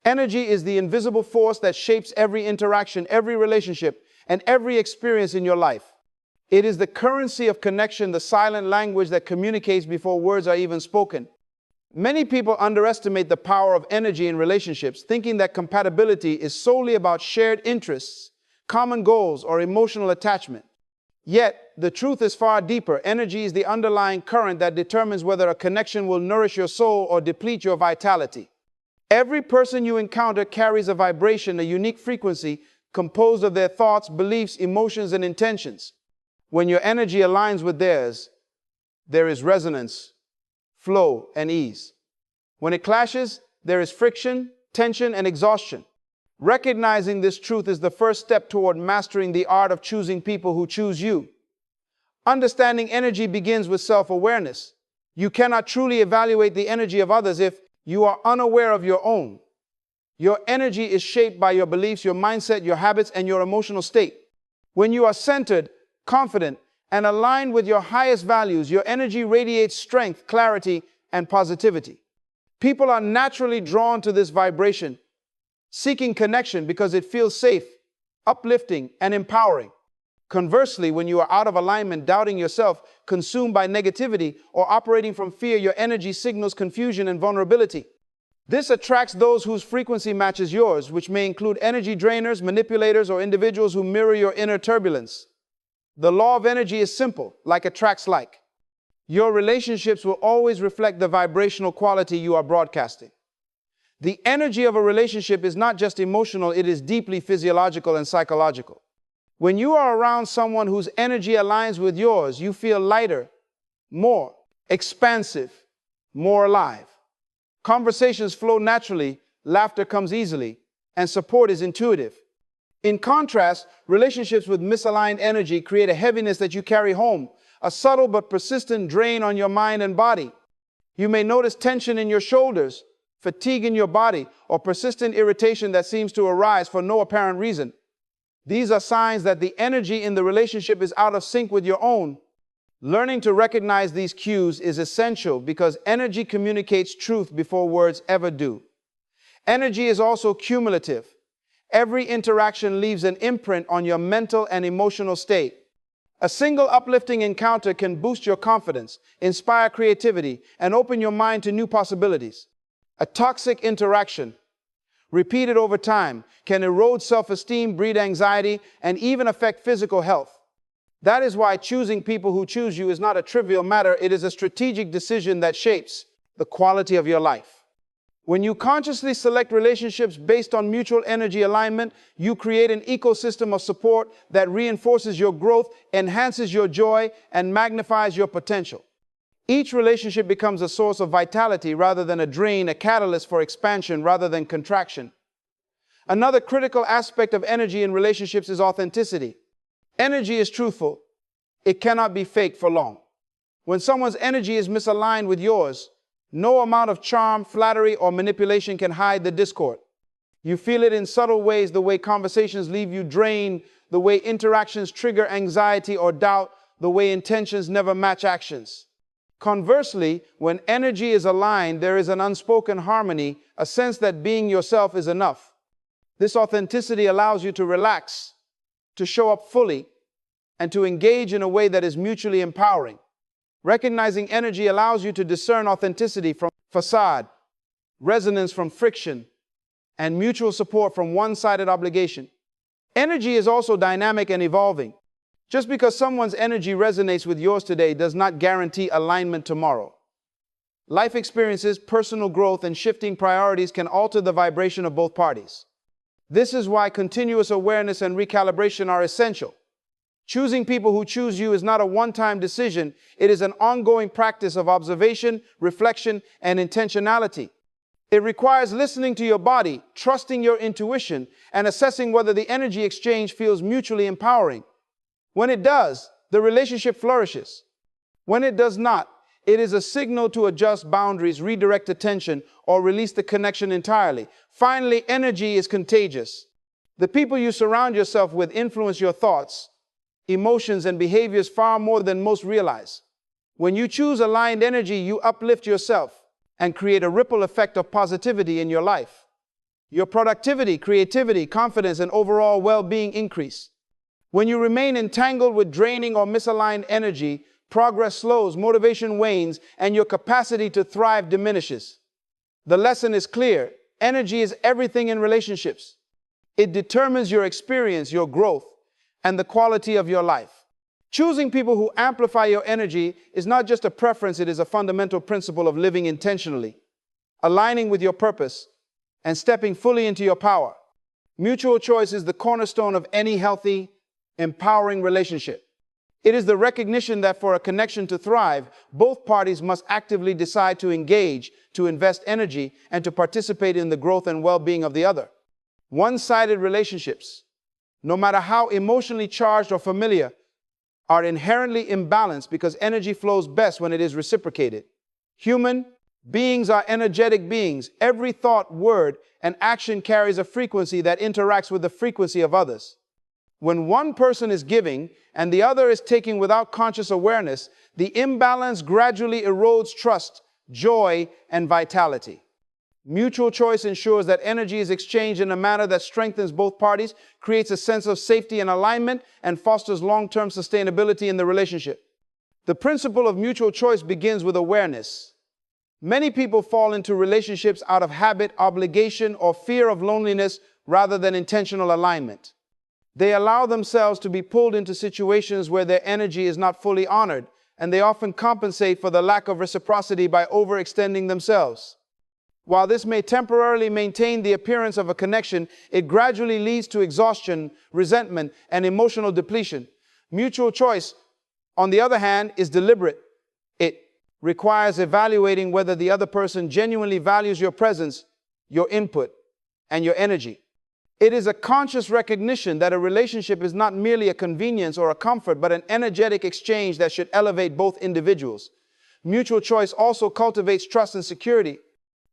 Energy is the invisible force that shapes every interaction, every relationship, and every experience in your life. It is the currency of connection, the silent language that communicates before words are even spoken. Many people underestimate the power of energy in relationships, thinking that compatibility is solely about shared interests, common goals, or emotional attachment. Yet, the truth is far deeper. Energy is the underlying current that determines whether a connection will nourish your soul or deplete your vitality. Every person you encounter carries a vibration, a unique frequency composed of their thoughts, beliefs, emotions, and intentions. When your energy aligns with theirs, there is resonance, flow, and ease. When it clashes, there is friction, tension, and exhaustion. Recognizing this truth is the first step toward mastering the art of choosing people who choose you. Understanding energy begins with self-awareness. You cannot truly evaluate the energy of others if you are unaware of your own. Your energy is shaped by your beliefs, your mindset, your habits, and your emotional state. When you are centered, confident, and aligned with your highest values, your energy radiates strength, clarity, and positivity. People are naturally drawn to this vibration, seeking connection because it feels safe, uplifting, and empowering. Conversely, when you are out of alignment, doubting yourself, consumed by negativity, or operating from fear, your energy signals confusion and vulnerability. This attracts those whose frequency matches yours, which may include energy drainers, manipulators, or individuals who mirror your inner turbulence. The law of energy is simple, like attracts like. Your relationships will always reflect the vibrational quality you are broadcasting. The energy of a relationship is not just emotional, it is deeply physiological and psychological. When you are around someone whose energy aligns with yours, you feel lighter, more expansive, more alive. Conversations flow naturally, laughter comes easily, and support is intuitive. In contrast, relationships with misaligned energy create a heaviness that you carry home, a subtle but persistent drain on your mind and body. You may notice tension in your shoulders, fatigue in your body, or persistent irritation that seems to arise for no apparent reason. These are signs that the energy in the relationship is out of sync with your own. Learning to recognize these cues is essential because energy communicates truth before words ever do. Energy is also cumulative. Every interaction leaves an imprint on your mental and emotional state. A single uplifting encounter can boost your confidence, inspire creativity, and open your mind to new possibilities. A toxic interaction, repeated over time, can erode self-esteem, breed anxiety, and even affect physical health. That is why choosing people who choose you is not a trivial matter. It is a strategic decision that shapes the quality of your life. When you consciously select relationships based on mutual energy alignment, you create an ecosystem of support that reinforces your growth, enhances your joy, and magnifies your potential. Each relationship becomes a source of vitality rather than a drain, a catalyst for expansion rather than contraction. Another critical aspect of energy in relationships is authenticity. Energy is truthful. It cannot be faked for long. When someone's energy is misaligned with yours, no amount of charm, flattery, or manipulation can hide the discord. You feel it in subtle ways, the way conversations leave you drained, the way interactions trigger anxiety or doubt, the way intentions never match actions. Conversely, when energy is aligned, there is an unspoken harmony, a sense that being yourself is enough. This authenticity allows you to relax, to show up fully, and to engage in a way that is mutually empowering. Recognizing energy allows you to discern authenticity from facade, resonance from friction, and mutual support from one-sided obligation. Energy is also dynamic and evolving. Just because someone's energy resonates with yours today does not guarantee alignment tomorrow. Life experiences, personal growth, and shifting priorities can alter the vibration of both parties. This is why continuous awareness and recalibration are essential. Choosing people who choose you is not a one-time decision. It is an ongoing practice of observation, reflection, and intentionality. It requires listening to your body, trusting your intuition, and assessing whether the energy exchange feels mutually empowering. When it does, the relationship flourishes. When it does not, it is a signal to adjust boundaries, redirect attention, or release the connection entirely. Finally, energy is contagious. The people you surround yourself with influence your thoughts, emotions, and behaviors far more than most realize. When you choose aligned energy, you uplift yourself and create a ripple effect of positivity in your life. Your productivity, creativity, confidence, and overall well-being increase. When you remain entangled with draining or misaligned energy, progress slows, motivation wanes, and your capacity to thrive diminishes. The lesson is clear. Energy is everything in relationships. It determines your experience, your growth, and the quality of your life. Choosing people who amplify your energy is not just a preference, it is a fundamental principle of living intentionally, aligning with your purpose, and stepping fully into your power. Mutual choice is the cornerstone of any healthy, empowering relationship. It is the recognition that for a connection to thrive, both parties must actively decide to engage, to invest energy, and to participate in the growth and well-being of the other. One-sided relationships, no matter how emotionally charged or familiar, are inherently imbalanced because energy flows best when it is reciprocated. Human beings are energetic beings. Every thought, word, and action carries a frequency that interacts with the frequency of others. When one person is giving and the other is taking without conscious awareness, the imbalance gradually erodes trust, joy, and vitality. Mutual choice ensures that energy is exchanged in a manner that strengthens both parties, creates a sense of safety and alignment, and fosters long-term sustainability in the relationship. The principle of mutual choice begins with awareness. Many people fall into relationships out of habit, obligation, or fear of loneliness rather than intentional alignment. They allow themselves to be pulled into situations where their energy is not fully honored, and they often compensate for the lack of reciprocity by overextending themselves. While this may temporarily maintain the appearance of a connection, it gradually leads to exhaustion, resentment, and emotional depletion. Mutual choice, on the other hand, is deliberate. It requires evaluating whether the other person genuinely values your presence, your input, and your energy. It is a conscious recognition that a relationship is not merely a convenience or a comfort, but an energetic exchange that should elevate both individuals. Mutual choice also cultivates trust and security.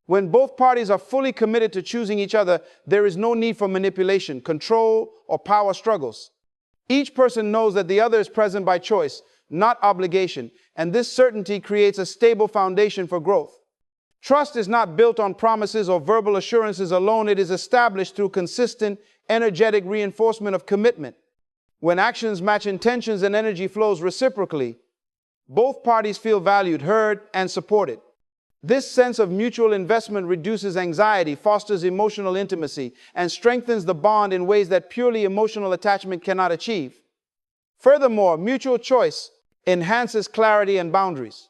When both parties are fully committed to choosing each other, there is no need for manipulation, control, or power struggles. Each person knows that the other is present by choice, not obligation, and this certainty creates a stable foundation for growth. Trust is not built on promises or verbal assurances alone. It is established through consistent, energetic reinforcement of commitment. When actions match intentions and energy flows reciprocally, both parties feel valued, heard, and supported. This sense of mutual investment reduces anxiety, fosters emotional intimacy, and strengthens the bond in ways that purely emotional attachment cannot achieve. Furthermore, mutual choice enhances clarity and boundaries.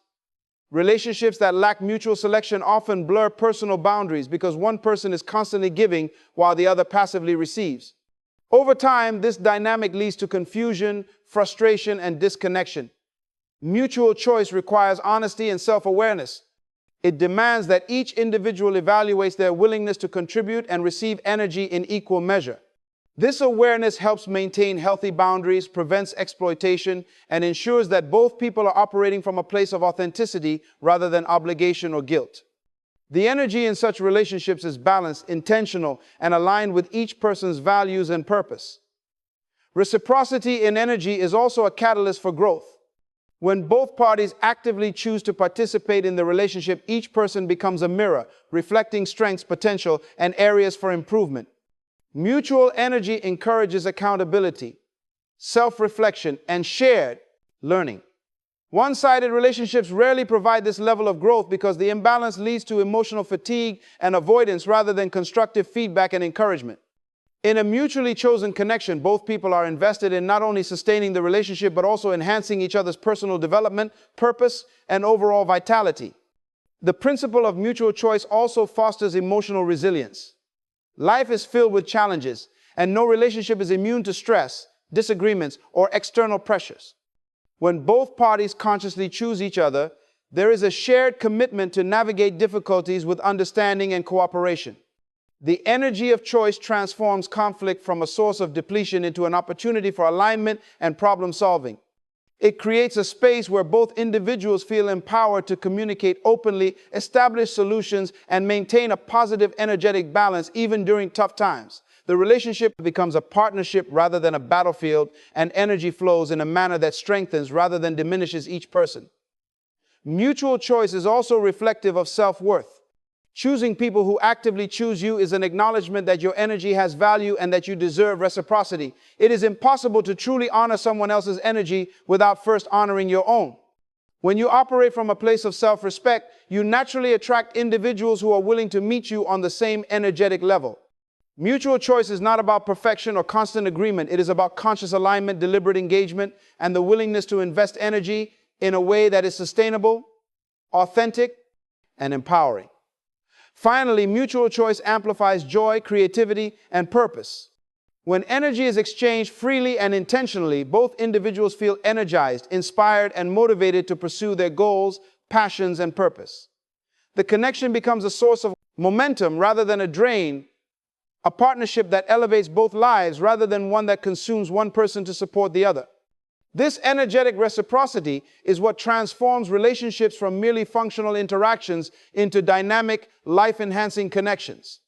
Relationships that lack mutual selection often blur personal boundaries because one person is constantly giving while the other passively receives. Over time, this dynamic leads to confusion, frustration, and disconnection. Mutual choice requires honesty and self-awareness. It demands that each individual evaluates their willingness to contribute and receive energy in equal measure. This awareness helps maintain healthy boundaries, prevents exploitation, and ensures that both people are operating from a place of authenticity rather than obligation or guilt. The energy in such relationships is balanced, intentional, and aligned with each person's values and purpose. Reciprocity in energy is also a catalyst for growth. When both parties actively choose to participate in the relationship, each person becomes a mirror, reflecting strengths, potential, and areas for improvement. Mutual energy encourages accountability, self-reflection, and shared learning. One-sided relationships rarely provide this level of growth because the imbalance leads to emotional fatigue and avoidance rather than constructive feedback and encouragement. In a mutually chosen connection, both people are invested in not only sustaining the relationship but also enhancing each other's personal development, purpose, and overall vitality. The principle of mutual choice also fosters emotional resilience. Life is filled with challenges, and no relationship is immune to stress, disagreements, or external pressures. When both parties consciously choose each other, there is a shared commitment to navigate difficulties with understanding and cooperation. The energy of choice transforms conflict from a source of depletion into an opportunity for alignment and problem solving. It creates a space where both individuals feel empowered to communicate openly, establish solutions, and maintain a positive energetic balance even during tough times. The relationship becomes a partnership rather than a battlefield, and energy flows in a manner that strengthens rather than diminishes each person. Mutual choice is also reflective of self-worth. Choosing people who actively choose you is an acknowledgement that your energy has value and that you deserve reciprocity. It is impossible to truly honor someone else's energy without first honoring your own. When you operate from a place of self-respect, you naturally attract individuals who are willing to meet you on the same energetic level. Mutual choice is not about perfection or constant agreement. It is about conscious alignment, deliberate engagement, and the willingness to invest energy in a way that is sustainable, authentic, and empowering. Finally, mutual choice amplifies joy, creativity, and purpose. When energy is exchanged freely and intentionally, both individuals feel energized, inspired, and motivated to pursue their goals, passions, and purpose. The connection becomes a source of momentum rather than a drain, a partnership that elevates both lives rather than one that consumes one person to support the other. This energetic reciprocity is what transforms relationships from merely functional interactions into dynamic, life-enhancing connections.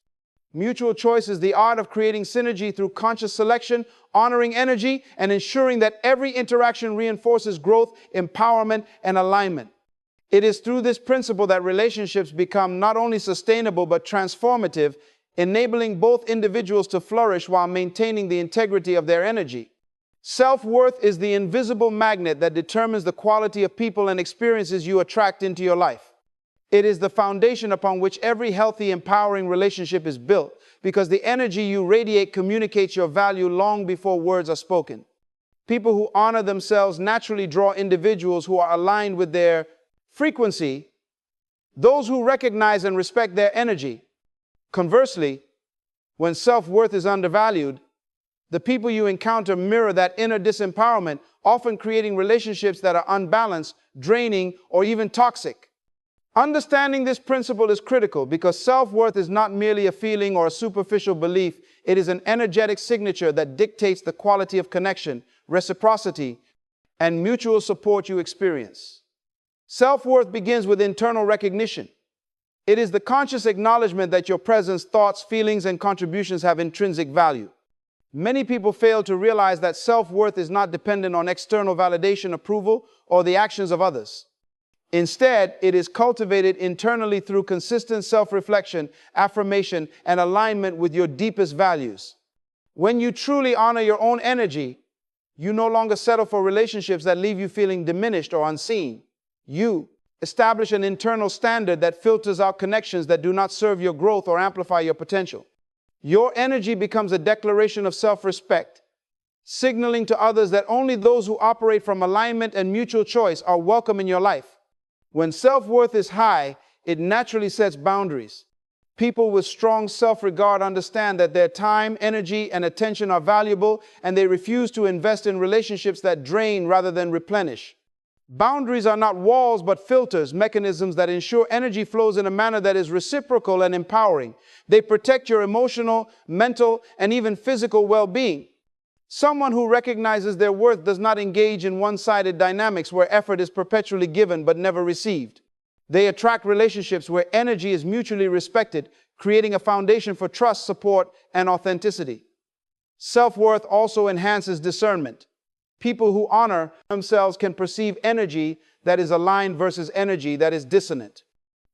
Mutual choice is the art of creating synergy through conscious selection, honoring energy, and ensuring that every interaction reinforces growth, empowerment, and alignment. It is through this principle that relationships become not only sustainable but transformative, enabling both individuals to flourish while maintaining the integrity of their energy. Self-worth is the invisible magnet that determines the quality of people and experiences you attract into your life. It is the foundation upon which every healthy, empowering relationship is built, because the energy you radiate communicates your value long before words are spoken. People who honor themselves naturally draw individuals who are aligned with their frequency, those who recognize and respect their energy. Conversely, when self-worth is undervalued, the people you encounter mirror that inner disempowerment, often creating relationships that are unbalanced, draining, or even toxic. Understanding this principle is critical because self-worth is not merely a feeling or a superficial belief. It is an energetic signature that dictates the quality of connection, reciprocity, and mutual support you experience. Self-worth begins with internal recognition. It is the conscious acknowledgement that your presence, thoughts, feelings, and contributions have intrinsic value. Many people fail to realize that self-worth is not dependent on external validation, approval, or the actions of others. Instead, it is cultivated internally through consistent self-reflection, affirmation, and alignment with your deepest values. When you truly honor your own energy, you no longer settle for relationships that leave you feeling diminished or unseen. You establish an internal standard that filters out connections that do not serve your growth or amplify your potential. Your energy becomes a declaration of self-respect, signaling to others that only those who operate from alignment and mutual choice are welcome in your life. When self-worth is high, it naturally sets boundaries. People with strong self-regard understand that their time, energy, and attention are valuable, and they refuse to invest in relationships that drain rather than replenish. Boundaries are not walls but filters, mechanisms that ensure energy flows in a manner that is reciprocal and empowering. They protect your emotional, mental, and even physical well-being. Someone who recognizes their worth does not engage in one-sided dynamics where effort is perpetually given but never received. They attract relationships where energy is mutually respected, creating a foundation for trust, support, and authenticity. Self-worth also enhances discernment. People who honor themselves can perceive energy that is aligned versus energy that is dissonant.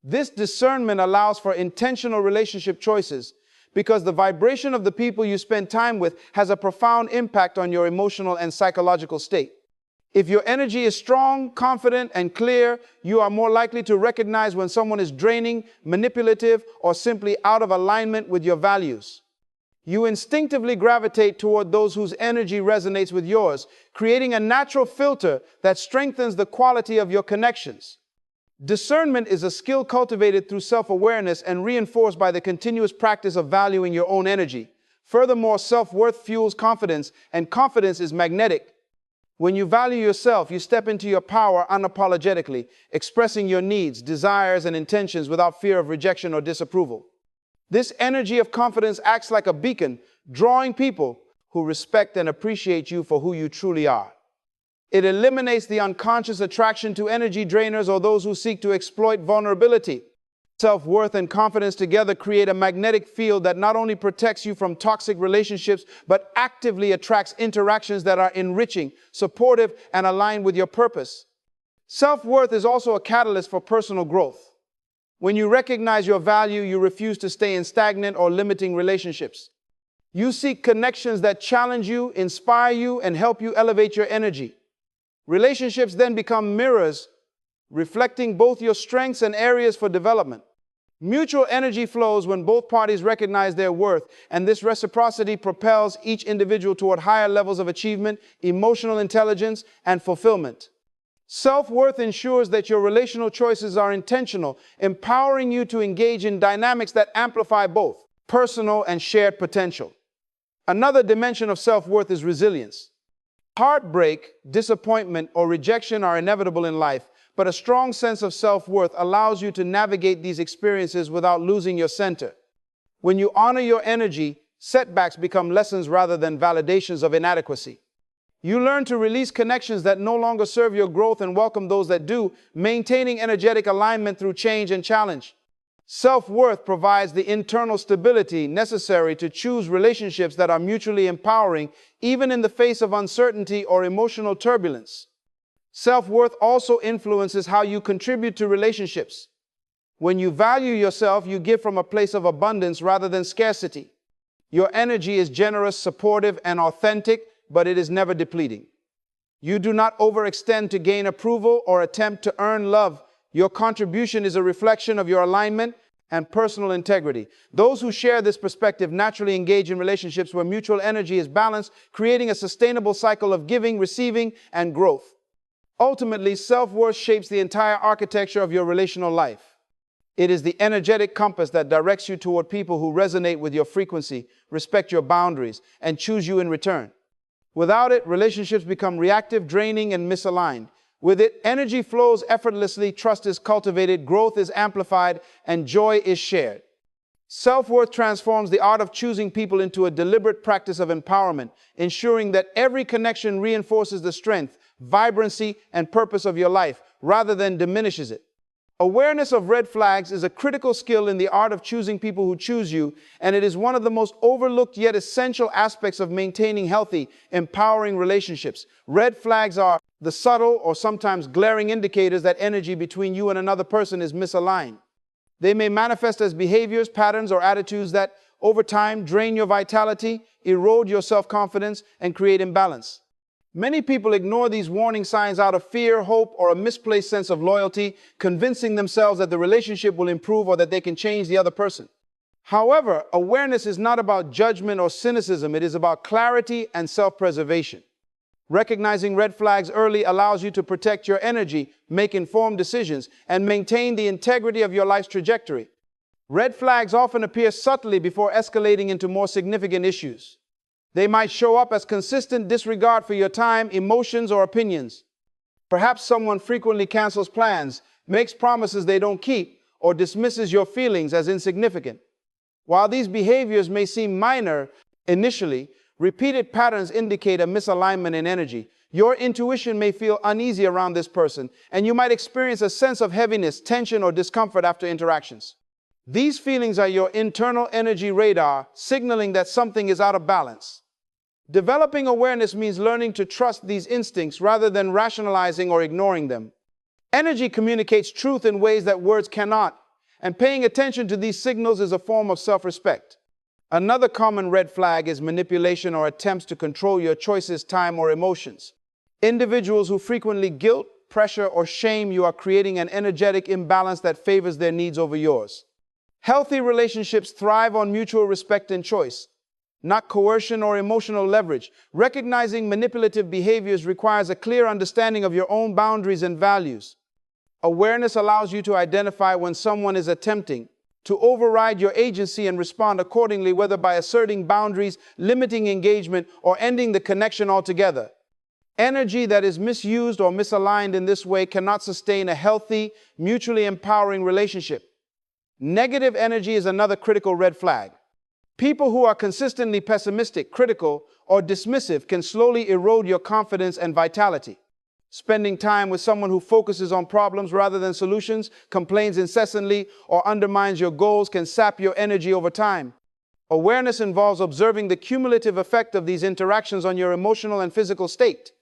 This discernment allows for intentional relationship choices because the vibration of the people you spend time with has a profound impact on your emotional and psychological state. If your energy is strong, confident, and clear, you are more likely to recognize when someone is draining, manipulative, or simply out of alignment with your values. You instinctively gravitate toward those whose energy resonates with yours, creating a natural filter that strengthens the quality of your connections. Discernment is a skill cultivated through self-awareness and reinforced by the continuous practice of valuing your own energy. Furthermore, self-worth fuels confidence, and confidence is magnetic. When you value yourself, you step into your power unapologetically, expressing your needs, desires, and intentions without fear of rejection or disapproval. This energy of confidence acts like a beacon, drawing people who respect and appreciate you for who you truly are. It eliminates the unconscious attraction to energy drainers or those who seek to exploit vulnerability. Self-worth and confidence together create a magnetic field that not only protects you from toxic relationships, but actively attracts interactions that are enriching, supportive, and aligned with your purpose. Self-worth is also a catalyst for personal growth. When you recognize your value, you refuse to stay in stagnant or limiting relationships. You seek connections that challenge you, inspire you, and help you elevate your energy. Relationships then become mirrors, reflecting both your strengths and areas for development. Mutual energy flows when both parties recognize their worth, and this reciprocity propels each individual toward higher levels of achievement, emotional intelligence, and fulfillment. Self-worth ensures that your relational choices are intentional, empowering you to engage in dynamics that amplify both personal and shared potential. Another dimension of self-worth is resilience. Heartbreak, disappointment, or rejection are inevitable in life, but a strong sense of self-worth allows you to navigate these experiences without losing your center. When you honor your energy, setbacks become lessons rather than validations of inadequacy. You learn to release connections that no longer serve your growth and welcome those that do, maintaining energetic alignment through change and challenge. Self-worth provides the internal stability necessary to choose relationships that are mutually empowering, even in the face of uncertainty or emotional turbulence. Self-worth also influences how you contribute to relationships. When you value yourself, you give from a place of abundance rather than scarcity. Your energy is generous, supportive, and authentic, but it is never depleting. You do not overextend to gain approval or attempt to earn love. Your contribution is a reflection of your alignment and personal integrity. Those who share this perspective naturally engage in relationships where mutual energy is balanced, creating a sustainable cycle of giving, receiving, and growth. Ultimately, self-worth shapes the entire architecture of your relational life. It is the energetic compass that directs you toward people who resonate with your frequency, respect your boundaries, and choose you in return. Without it, relationships become reactive, draining, and misaligned. With it, energy flows effortlessly, trust is cultivated, growth is amplified, and joy is shared. Self-worth transforms the art of choosing people into a deliberate practice of empowerment, ensuring that every connection reinforces the strength, vibrancy, and purpose of your life, rather than diminishes it. Awareness of red flags is a critical skill in the art of choosing people who choose you, and it is one of the most overlooked yet essential aspects of maintaining healthy, empowering relationships. Red flags are the subtle or sometimes glaring indicators that energy between you and another person is misaligned. They may manifest as behaviors, patterns, or attitudes that, over time, drain your vitality, erode your self-confidence, and create imbalance. Many people ignore these warning signs out of fear, hope, or a misplaced sense of loyalty, convincing themselves that the relationship will improve or that they can change the other person. However, awareness is not about judgment or cynicism. It is about clarity and self-preservation. Recognizing red flags early allows you to protect your energy, make informed decisions, and maintain the integrity of your life's trajectory. Red flags often appear subtly before escalating into more significant issues. They might show up as consistent disregard for your time, emotions, or opinions. Perhaps someone frequently cancels plans, makes promises they don't keep, or dismisses your feelings as insignificant. While these behaviors may seem minor initially, repeated patterns indicate a misalignment in energy. Your intuition may feel uneasy around this person, and you might experience a sense of heaviness, tension, or discomfort after interactions. These feelings are your internal energy radar, signaling that something is out of balance. Developing awareness means learning to trust these instincts rather than rationalizing or ignoring them. Energy communicates truth in ways that words cannot, and paying attention to these signals is a form of self-respect. Another common red flag is manipulation or attempts to control your choices, time, or emotions. Individuals who frequently guilt, pressure, or shame you are creating an energetic imbalance that favors their needs over yours. Healthy relationships thrive on mutual respect and choice, not coercion or emotional leverage. Recognizing manipulative behaviors requires a clear understanding of your own boundaries and values. Awareness allows you to identify when someone is attempting to override your agency and respond accordingly, whether by asserting boundaries, limiting engagement, or ending the connection altogether. Energy that is misused or misaligned in this way cannot sustain a healthy, mutually empowering relationship. Negative energy is another critical red flag. People who are consistently pessimistic, critical, or dismissive can slowly erode your confidence and vitality. Spending time with someone who focuses on problems rather than solutions, complains incessantly, or undermines your goals can sap your energy over time. Awareness involves observing the cumulative effect of these interactions on your emotional and physical state.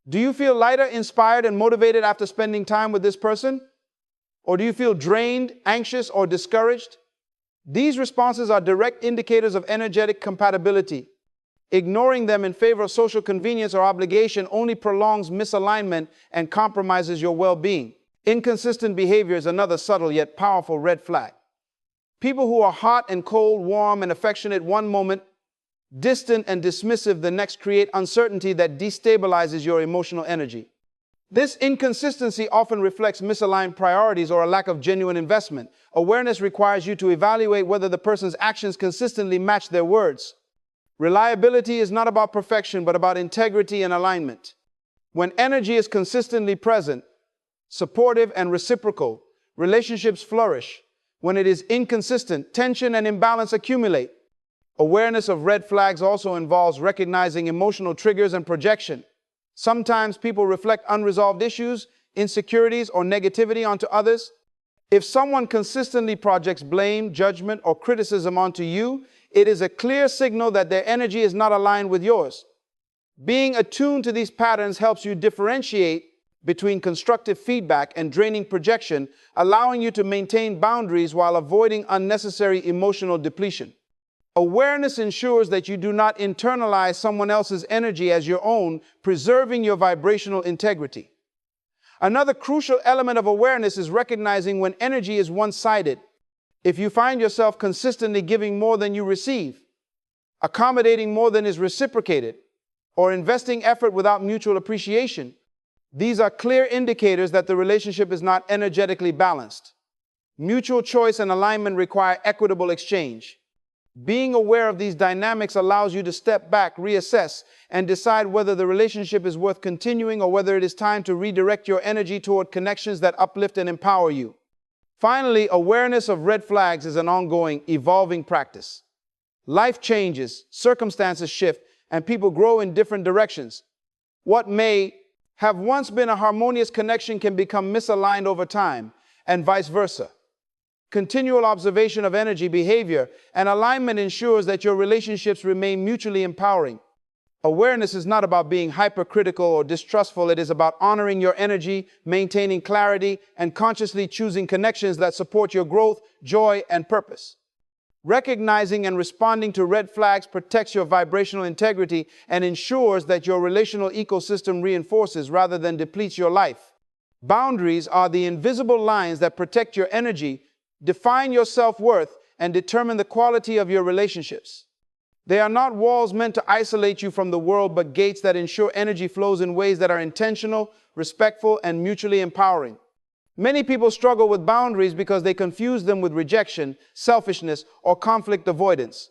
Do you feel lighter, inspired, and motivated after spending time with this person? Or do you feel drained, anxious, or discouraged? These responses are direct indicators of energetic compatibility. Ignoring them in favor of social convenience or obligation only prolongs misalignment and compromises your well-being. Inconsistent behavior is another subtle yet powerful red flag. People who are hot and cold, warm and affectionate one moment, distant and dismissive the next, create uncertainty that destabilizes your emotional energy. This inconsistency often reflects misaligned priorities or a lack of genuine investment. Awareness requires you to evaluate whether the person's actions consistently match their words. Reliability is not about perfection, but about integrity and alignment. When energy is consistently present, supportive and reciprocal, relationships flourish. When it is inconsistent, tension and imbalance accumulate. Awareness of red flags also involves recognizing emotional triggers and projection. Sometimes people reflect unresolved issues, insecurities, or negativity onto others. If someone consistently projects blame, judgment, or criticism onto you, it is a clear signal that their energy is not aligned with yours. Being attuned to these patterns helps you differentiate between constructive feedback and draining projection, allowing you to maintain boundaries while avoiding unnecessary emotional depletion. Awareness ensures that you do not internalize someone else's energy as your own, preserving your vibrational integrity. Another crucial element of awareness is recognizing when energy is one-sided. If you find yourself consistently giving more than you receive, accommodating more than is reciprocated, or investing effort without mutual appreciation, these are clear indicators that the relationship is not energetically balanced. Mutual choice and alignment require equitable exchange. Being aware of these dynamics allows you to step back, reassess, and decide whether the relationship is worth continuing or whether it is time to redirect your energy toward connections that uplift and empower you. Finally, awareness of red flags is an ongoing, evolving practice. Life changes, circumstances shift, and people grow in different directions. What may have once been a harmonious connection can become misaligned over time, and vice versa. Continual observation of energy, behavior, and alignment ensures that your relationships remain mutually empowering. Awareness is not about being hypercritical or distrustful. It is about honoring your energy, maintaining clarity, and consciously choosing connections that support your growth, joy, and purpose. Recognizing and responding to red flags protects your vibrational integrity and ensures that your relational ecosystem reinforces rather than depletes your life. Boundaries are the invisible lines that protect your energy, define your self-worth, and determine the quality of your relationships. They are not walls meant to isolate you from the world, but gates that ensure energy flows in ways that are intentional, respectful, and mutually empowering. Many people struggle with boundaries because they confuse them with rejection, selfishness, or conflict avoidance.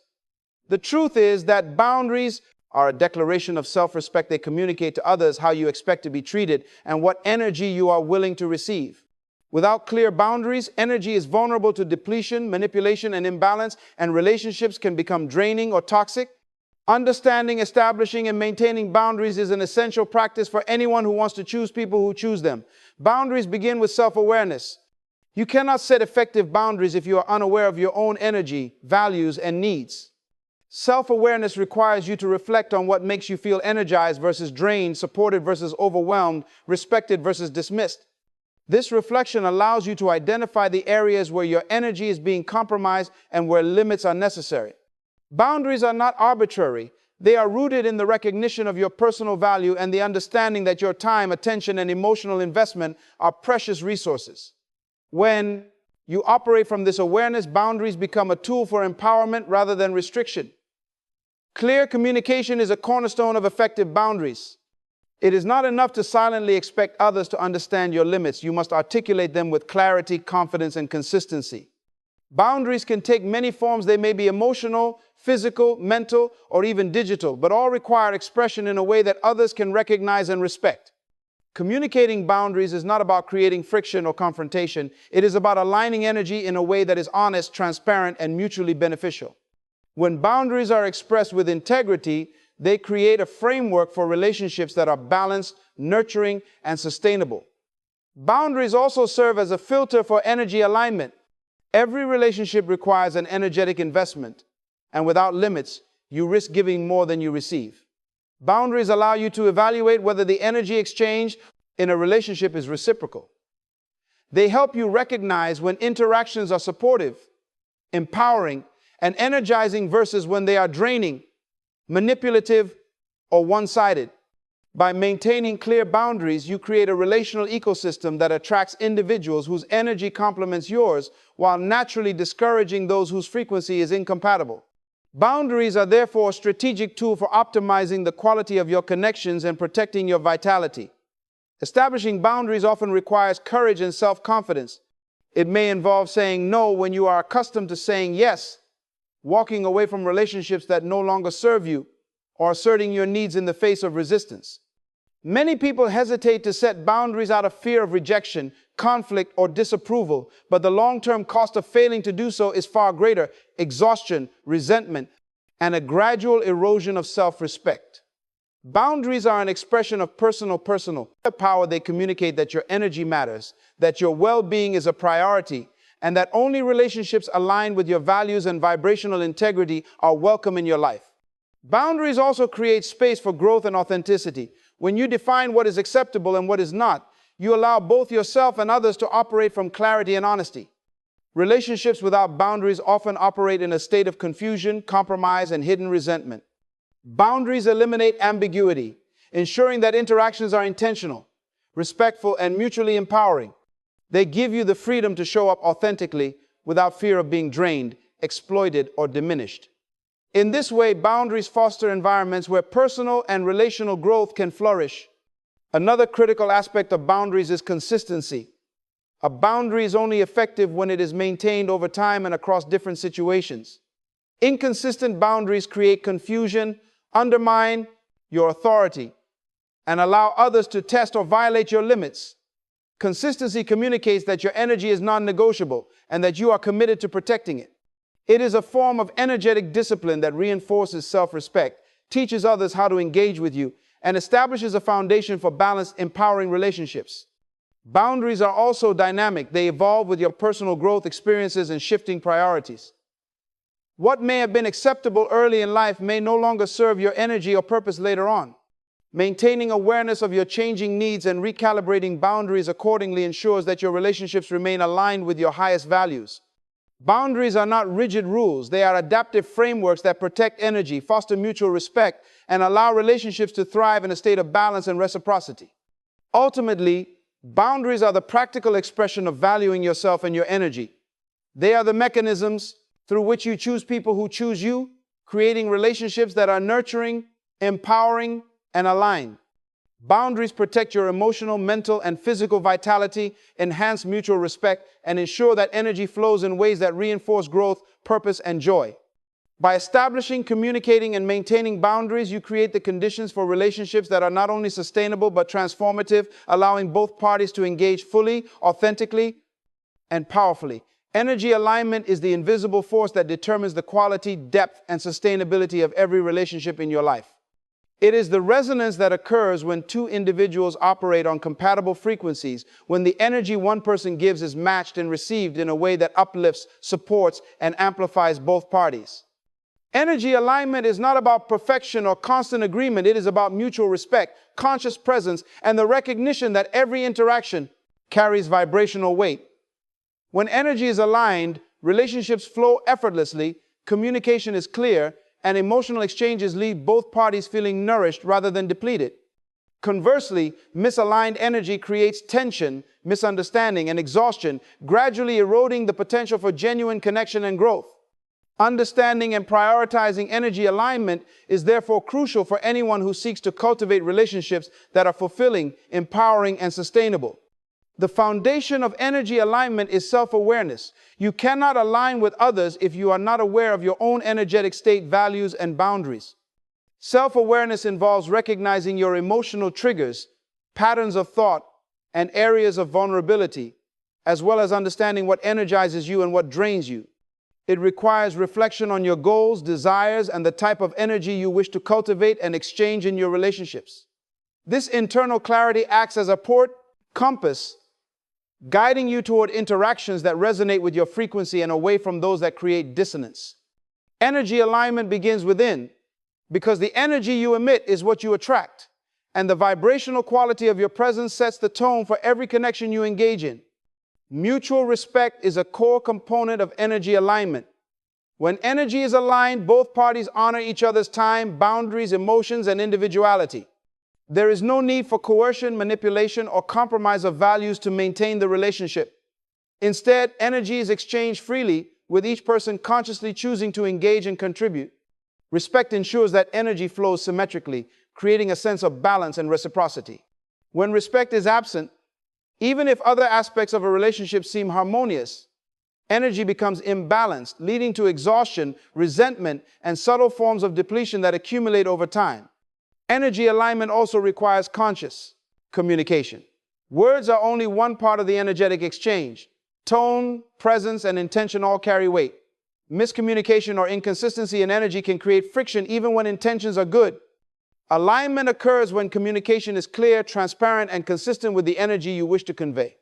The truth is that boundaries are a declaration of self-respect. They communicate to others how you expect to be treated and what energy you are willing to receive. Without clear boundaries, energy is vulnerable to depletion, manipulation, and imbalance, and relationships can become draining or toxic. Understanding, establishing, and maintaining boundaries is an essential practice for anyone who wants to choose people who choose them. Boundaries begin with self-awareness. You cannot set effective boundaries if you are unaware of your own energy, values, and needs. Self-awareness requires you to reflect on what makes you feel energized versus drained, supported versus overwhelmed, respected versus dismissed. This reflection allows you to identify the areas where your energy is being compromised and where limits are necessary. Boundaries are not arbitrary. They are rooted in the recognition of your personal value and the understanding that your time, attention, and emotional investment are precious resources. When you operate from this awareness, boundaries become a tool for empowerment rather than restriction. Clear communication is a cornerstone of effective boundaries. It is not enough to silently expect others to understand your limits. You must articulate them with clarity, confidence, and consistency. Boundaries can take many forms. They may be emotional, physical, mental, or even digital, but all require expression in a way that others can recognize and respect. Communicating boundaries is not about creating friction or confrontation. It is about aligning energy in a way that is honest, transparent, and mutually beneficial. When boundaries are expressed with integrity, they create a framework for relationships that are balanced, nurturing, and sustainable. Boundaries also serve as a filter for energy alignment. Every relationship requires an energetic investment, and without limits, you risk giving more than you receive. Boundaries allow you to evaluate whether the energy exchange in a relationship is reciprocal. They help you recognize when interactions are supportive, empowering, and energizing versus when they are draining, manipulative, or one-sided. By maintaining clear boundaries, you create a relational ecosystem that attracts individuals whose energy complements yours while naturally discouraging those whose frequency is incompatible. Boundaries are therefore a strategic tool for optimizing the quality of your connections and protecting your vitality. Establishing boundaries often requires courage and self-confidence. It may involve saying no when you are accustomed to saying yes, walking away from relationships that no longer serve you, or asserting your needs in the face of resistance. Many people hesitate to set boundaries out of fear of rejection, conflict, or disapproval, but the long-term cost of failing to do so is far greater: exhaustion, resentment, and a gradual erosion of self-respect. Boundaries are an expression of personal power. They communicate that your energy matters, that your well-being is a priority, and that only relationships aligned with your values and vibrational integrity are welcome in your life. Boundaries also create space for growth and authenticity. When you define what is acceptable and what is not, you allow both yourself and others to operate from clarity and honesty. Relationships without boundaries often operate in a state of confusion, compromise, and hidden resentment. Boundaries eliminate ambiguity, ensuring that interactions are intentional, respectful, and mutually empowering. They give you the freedom to show up authentically without fear of being drained, exploited, or diminished. In this way, boundaries foster environments where personal and relational growth can flourish. Another critical aspect of boundaries is consistency. A boundary is only effective when it is maintained over time and across different situations. Inconsistent boundaries create confusion, undermine your authority, and allow others to test or violate your limits. Consistency communicates that your energy is non-negotiable and that you are committed to protecting it. It is a form of energetic discipline that reinforces self-respect, teaches others how to engage with you, and establishes a foundation for balanced, empowering relationships. Boundaries are also dynamic. They evolve with your personal growth, experiences, and shifting priorities. What may have been acceptable early in life may no longer serve your energy or purpose later on. Maintaining awareness of your changing needs and recalibrating boundaries accordingly ensures that your relationships remain aligned with your highest values. Boundaries are not rigid rules. They are adaptive frameworks that protect energy, foster mutual respect, and allow relationships to thrive in a state of balance and reciprocity. Ultimately, boundaries are the practical expression of valuing yourself and your energy. They are the mechanisms through which you choose people who choose you, creating relationships that are nurturing, empowering, and aligned. Boundaries protect your emotional, mental, and physical vitality, enhance mutual respect, and ensure that energy flows in ways that reinforce growth, purpose, and joy. By establishing, communicating, and maintaining boundaries, you create the conditions for relationships that are not only sustainable but transformative, allowing both parties to engage fully, authentically, and powerfully. Energy alignment is the invisible force that determines the quality, depth, and sustainability of every relationship in your life. It is the resonance that occurs when two individuals operate on compatible frequencies, when the energy one person gives is matched and received in a way that uplifts, supports, and amplifies both parties. Energy alignment is not about perfection or constant agreement. It is about mutual respect, conscious presence, and the recognition that every interaction carries vibrational weight. When energy is aligned, relationships flow effortlessly, communication is clear, and emotional exchanges leave both parties feeling nourished rather than depleted. Conversely, misaligned energy creates tension, misunderstanding, and exhaustion, gradually eroding the potential for genuine connection and growth. Understanding and prioritizing energy alignment is therefore crucial for anyone who seeks to cultivate relationships that are fulfilling, empowering, and sustainable. The foundation of energy alignment is self-awareness. You cannot align with others if you are not aware of your own energetic state, values, and boundaries. Self-awareness involves recognizing your emotional triggers, patterns of thought, and areas of vulnerability, as well as understanding what energizes you and what drains you. It requires reflection on your goals, desires, and the type of energy you wish to cultivate and exchange in your relationships. This internal clarity acts as a compass, guiding you toward interactions that resonate with your frequency and away from those that create dissonance. Energy alignment begins within, because the energy you emit is what you attract, and the vibrational quality of your presence sets the tone for every connection you engage in. Mutual respect is a core component of energy alignment. When energy is aligned, both parties honor each other's time, boundaries, emotions, and individuality. There is no need for coercion, manipulation, or compromise of values to maintain the relationship. Instead, energy is exchanged freely, with each person consciously choosing to engage and contribute. Respect ensures that energy flows symmetrically, creating a sense of balance and reciprocity. When respect is absent, even if other aspects of a relationship seem harmonious, energy becomes imbalanced, leading to exhaustion, resentment, and subtle forms of depletion that accumulate over time. Energy alignment also requires conscious communication. Words are only one part of the energetic exchange. Tone, presence, and intention all carry weight. Miscommunication or inconsistency in energy can create friction even when intentions are good. Alignment occurs when communication is clear, transparent, and consistent with the energy you wish to convey.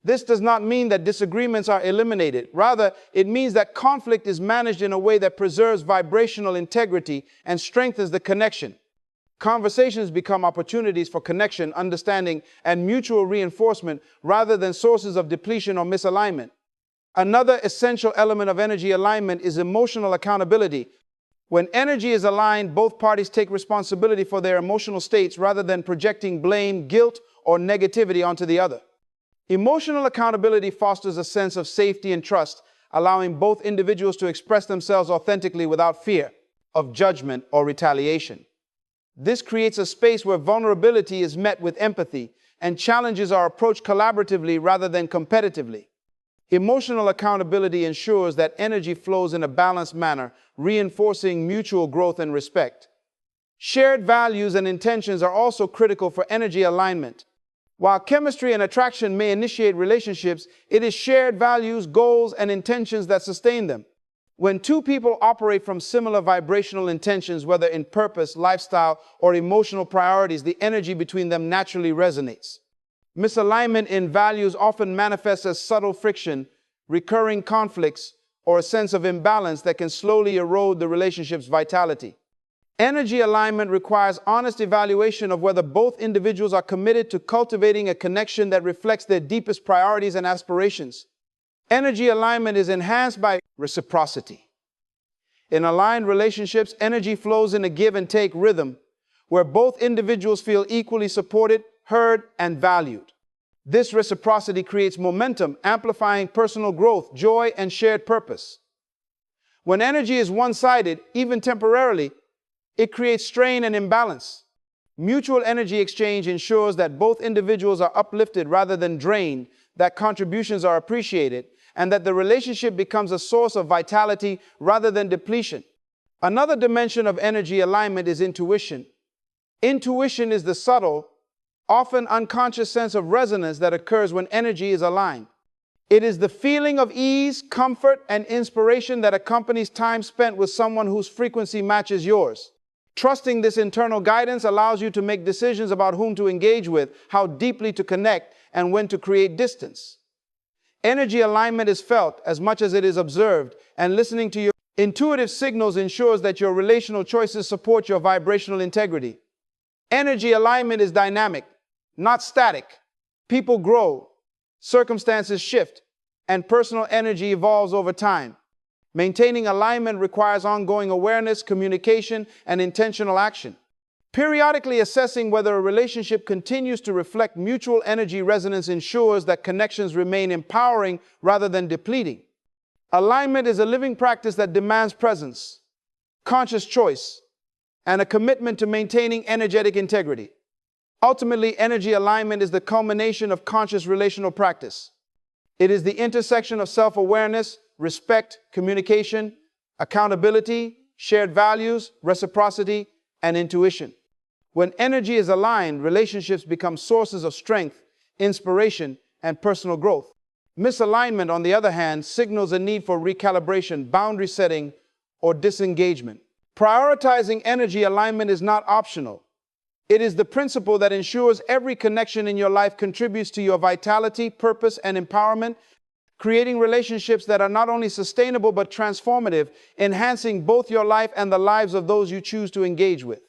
This does not mean that disagreements are eliminated. Rather, it means that conflict is managed in a way that preserves vibrational integrity and strengthens the connection. Conversations become opportunities for connection, understanding, and mutual reinforcement rather than sources of depletion or misalignment. Another essential element of energy alignment is emotional accountability. When energy is aligned, both parties take responsibility for their emotional states rather than projecting blame, guilt, or negativity onto the other. Emotional accountability fosters a sense of safety and trust, allowing both individuals to express themselves authentically without fear of judgment or retaliation. This creates a space where vulnerability is met with empathy and challenges are approached collaboratively rather than competitively. Emotional accountability ensures that energy flows in a balanced manner, reinforcing mutual growth and respect. Shared values and intentions are also critical for energy alignment. While chemistry and attraction may initiate relationships, it is shared values, goals, and intentions that sustain them. When two people operate from similar vibrational intentions, whether in purpose, lifestyle, or emotional priorities, the energy between them naturally resonates. Misalignment in values often manifests as subtle friction, recurring conflicts, or a sense of imbalance that can slowly erode the relationship's vitality. Energy alignment requires honest evaluation of whether both individuals are committed to cultivating a connection that reflects their deepest priorities and aspirations. Energy alignment is enhanced by reciprocity. In aligned relationships, energy flows in a give and take rhythm, where both individuals feel equally supported, heard, and valued. This reciprocity creates momentum, amplifying personal growth, joy, and shared purpose. When energy is one-sided, even temporarily, it creates strain and imbalance. Mutual energy exchange ensures that both individuals are uplifted rather than drained, that contributions are appreciated, and that the relationship becomes a source of vitality rather than depletion. Another dimension of energy alignment is intuition. Intuition is the subtle, often unconscious sense of resonance that occurs when energy is aligned. It is the feeling of ease, comfort, and inspiration that accompanies time spent with someone whose frequency matches yours. Trusting this internal guidance allows you to make decisions about whom to engage with, how deeply to connect, and when to create distance. Energy alignment is felt as much as it is observed, and listening to your intuitive signals ensures that your relational choices support your vibrational integrity. Energy alignment is dynamic, not static. People grow, circumstances shift, and personal energy evolves over time. Maintaining alignment requires ongoing awareness, communication, and intentional action. Periodically assessing whether a relationship continues to reflect mutual energy resonance ensures that connections remain empowering rather than depleting. Alignment is a living practice that demands presence, conscious choice, and a commitment to maintaining energetic integrity. Ultimately, energy alignment is the culmination of conscious relational practice. It is the intersection of self-awareness, respect, communication, accountability, shared values, reciprocity, and intuition. When energy is aligned, relationships become sources of strength, inspiration, and personal growth. Misalignment, on the other hand, signals a need for recalibration, boundary setting, or disengagement. Prioritizing energy alignment is not optional. It is the principle that ensures every connection in your life contributes to your vitality, purpose, and empowerment, creating relationships that are not only sustainable but transformative, enhancing both your life and the lives of those you choose to engage with.